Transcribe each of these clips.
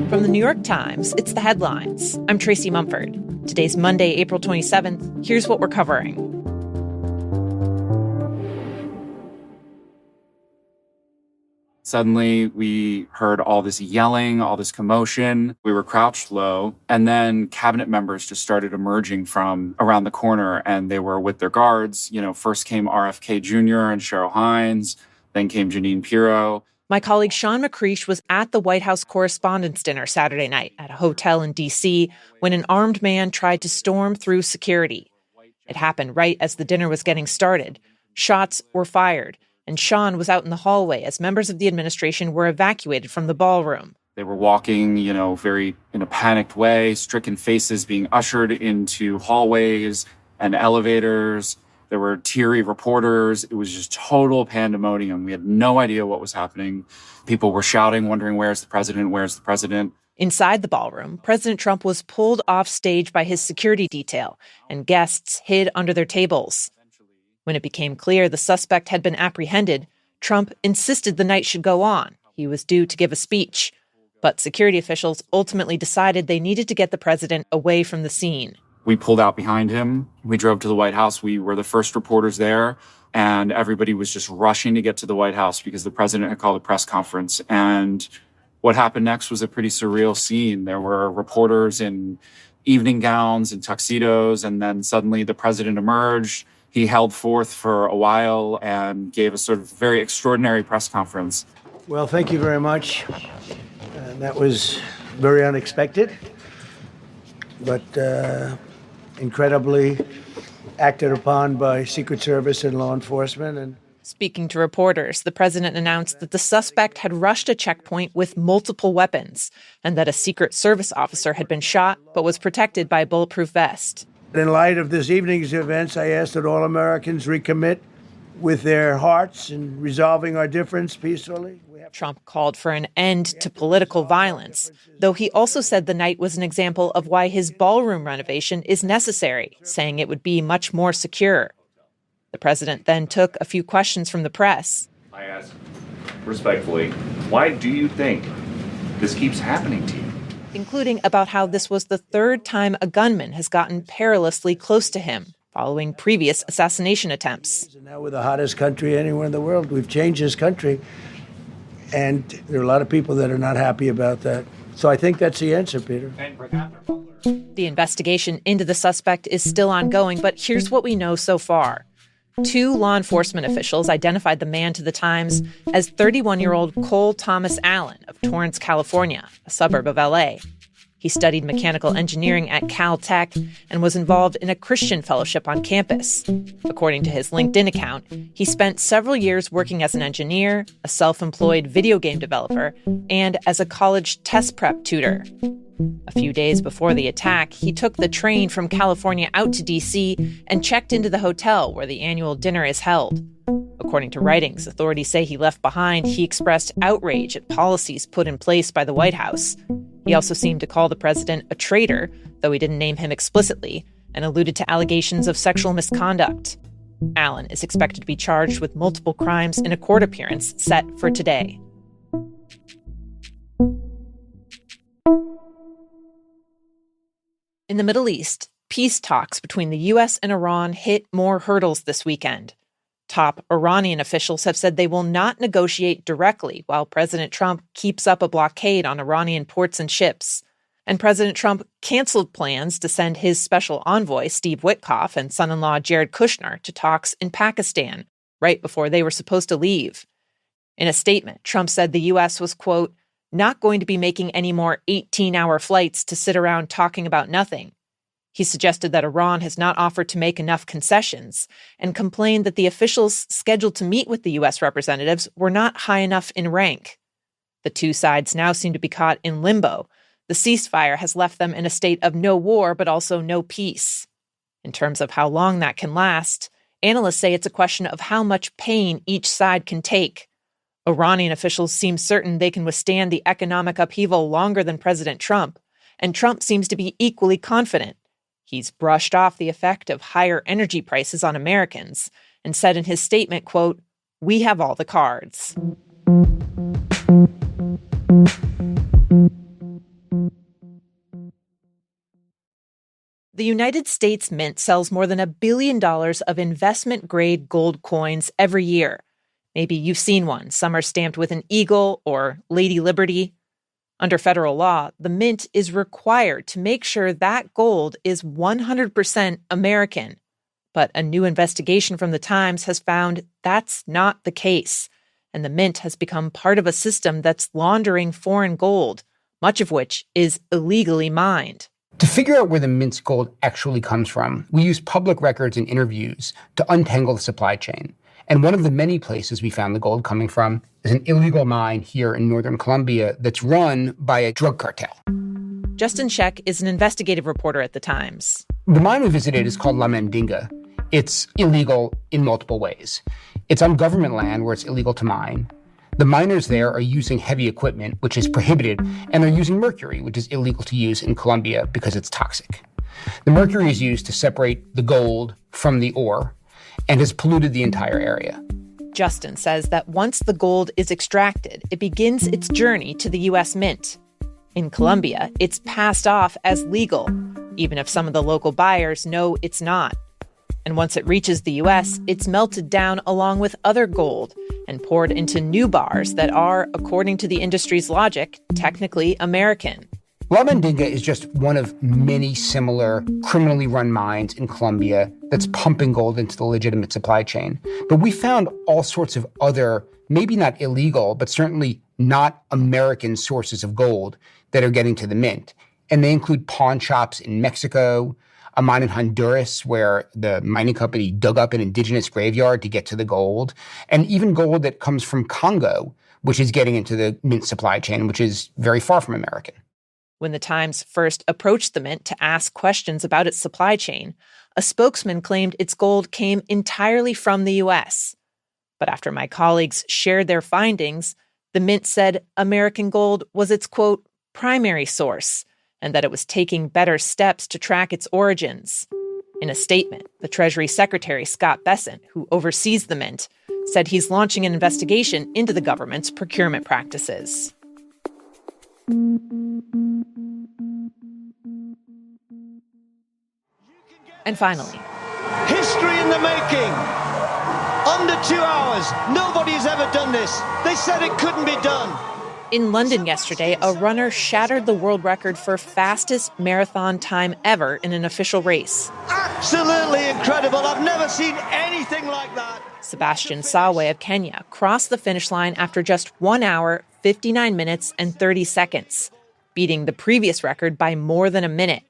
From the New York Times, it's The Headlines. I'm Tracy Mumford. Today's Monday, April 27th. Here's what we're covering. Suddenly, we heard all this yelling, all this commotion. We were crouched low, and then cabinet members just started emerging from around the corner, and they were with their guards. First came RFK Jr. and Cheryl Hines, then came Jeanine Pirro. My colleague Sean McCreish was at the White House Correspondents' dinner Saturday night at a hotel in D.C. when an armed man tried to storm through security. It happened right as the dinner was getting started. Shots were fired, and Sean was out in the hallway as members of the administration were evacuated from the ballroom. They were walking, very in a panicked way, stricken faces being ushered into hallways and elevators. There were teary reporters. It was just total pandemonium. We had no idea what was happening. People were shouting, wondering, where's the president? Where's the president? Inside the ballroom, President Trump was pulled off stage by his security detail, and guests hid under their tables. When it became clear the suspect had been apprehended, Trump insisted the night should go on. He was due to give a speech. But security officials ultimately decided they needed to get the president away from the scene. We pulled out behind him. We drove to the White House. We were the first reporters there, and everybody was just rushing to get to the White House because the president had called a press conference. And what happened next was a pretty surreal scene. There were reporters in evening gowns and tuxedos, and then suddenly the president emerged. He held forth for a while and gave a sort of very extraordinary press conference. Well, thank you very much. That was very unexpected, but incredibly acted upon by Secret Service and law enforcement. Speaking to reporters, the president announced that the suspect had rushed a checkpoint with multiple weapons and that a Secret Service officer had been shot but was protected by a bulletproof vest. In light of this evening's events, I ask that all Americans recommit with their hearts in resolving our difference peacefully. Trump called for an end to political violence, though he also said the night was an example of why his ballroom renovation is necessary, saying it would be much more secure. The president then took a few questions from the press. I ask respectfully, why do you think this keeps happening to you? Including about how this was the third time a gunman has gotten perilously close to him following previous assassination attempts. Now we're the hottest country anywhere in the world. We've changed this country. And there are a lot of people that are not happy about that. So I think that's the answer, Peter. The investigation into the suspect is still ongoing, but here's what we know so far. 2 law enforcement officials identified the man to the Times as 31-year-old Cole Thomas Allen of Torrance, California, a suburb of L.A. He studied mechanical engineering at Caltech and was involved in a Christian fellowship on campus. According to his LinkedIn account, he spent several years working as an engineer, a self-employed video game developer, and as a college test prep tutor. A few days before the attack, he took the train from California out to D.C. and checked into the hotel where the annual dinner is held. According to writings authorities say he left behind, he expressed outrage at policies put in place by the White House. He also seemed to call the president a traitor, though he didn't name him explicitly, and alluded to allegations of sexual misconduct. Allen is expected to be charged with multiple crimes in a court appearance set for today. In the Middle East, peace talks between the U.S. and Iran hit more hurdles this weekend. Top Iranian officials have said they will not negotiate directly while President Trump keeps up a blockade on Iranian ports and ships. And President Trump canceled plans to send his special envoy, Steve Witkoff, and son-in-law Jared Kushner to talks in Pakistan right before they were supposed to leave. In a statement, Trump said the U.S. was, quote, not going to be making any more 18-hour flights to sit around talking about nothing. He suggested that Iran has not offered to make enough concessions and complained that the officials scheduled to meet with the U.S. representatives were not high enough in rank. The two sides now seem to be caught in limbo. The ceasefire has left them in a state of no war, but also no peace. In terms of how long that can last, analysts say it's a question of how much pain each side can take. Iranian officials seem certain they can withstand the economic upheaval longer than President Trump, and Trump seems to be equally confident. He's brushed off the effect of higher energy prices on Americans and said in his statement, quote, "We have all the cards." United States Mint sells more than $1 billion of investment-grade gold coins every year. Maybe you've seen one. Some are stamped with an eagle or Lady Liberty. Under federal law, the Mint is required to make sure that gold is 100% American. But a new investigation from the Times has found that's not the case, and the Mint has become part of a system that's laundering foreign gold, much of which is illegally mined. To figure out where the Mint's gold actually comes from, we use public records and interviews to untangle the supply chain. And one of the many places we found the gold coming from is an illegal mine here in northern Colombia that's run by a drug cartel. Justin Sheck is an investigative reporter at the Times. The mine we visited is called La Mandinga. It's illegal in multiple ways. It's on government land where it's illegal to mine. The miners there are using heavy equipment, which is prohibited, and they're using mercury, which is illegal to use in Colombia because it's toxic. The mercury is used to separate the gold from the ore and has polluted the entire area. Justin says that once the gold is extracted, it begins its journey to the U.S. Mint. In Colombia, it's passed off as legal, even if some of the local buyers know it's not. And once it reaches the U.S., it's melted down along with other gold and poured into new bars that are, according to the industry's logic, technically American. La Mandinga is just one of many similar criminally run mines in Colombia that's pumping gold into the legitimate supply chain. But we found all sorts of other, maybe not illegal, but certainly not American sources of gold that are getting to the Mint. And they include pawn shops in Mexico, a mine in Honduras where the mining company dug up an indigenous graveyard to get to the gold, and even gold that comes from Congo, which is getting into the Mint supply chain, which is very far from American. When the Times first approached the Mint to ask questions about its supply chain, a spokesman claimed its gold came entirely from the U.S. But after my colleagues shared their findings, the Mint said American gold was its, quote, primary source, and that it was taking better steps to track its origins. In a statement, the Treasury Secretary, Scott Bessent, who oversees the Mint, said he's launching an investigation into the government's procurement practices. And finally, history in the making. Under 2 hours. Nobody's ever done this. They said it couldn't be done. In London yesterday, a runner shattered the world record for fastest marathon time ever in an official race. Absolutely incredible. I've never seen anything like that. Sebastian Sawe of Kenya crossed the finish line after just 1 hour, 59 minutes, and 30 seconds, beating the previous record by more than a minute.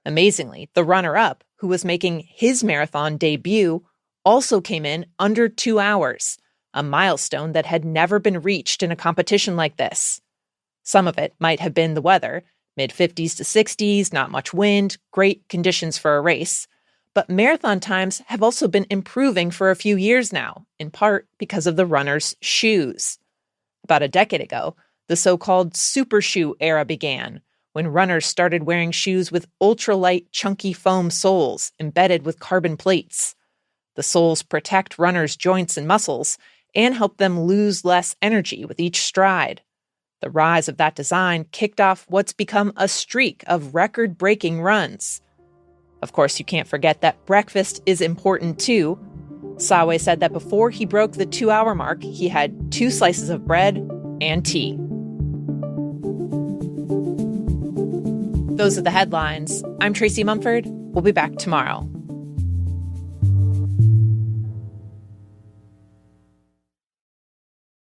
Amazingly, the runner-up, who was making his marathon debut, also came in under 2 hours, a milestone that had never been reached in a competition like this. Some of it might have been the weather, mid-50s to 60s, not much wind, great conditions for a race. But marathon times have also been improving for a few years now, in part because of the runner's shoes. About a decade ago, the so-called super shoe era began, when runners started wearing shoes with ultralight, chunky foam soles embedded with carbon plates. The soles protect runners' joints and muscles and help them lose less energy with each stride. The rise of that design kicked off what's become a streak of record-breaking runs. Of course, you can't forget that breakfast is important too. Sawe said that before he broke the 2-hour mark, he had 2 slices of bread and tea. Those are the headlines. I'm Tracy Mumford. We'll be back tomorrow.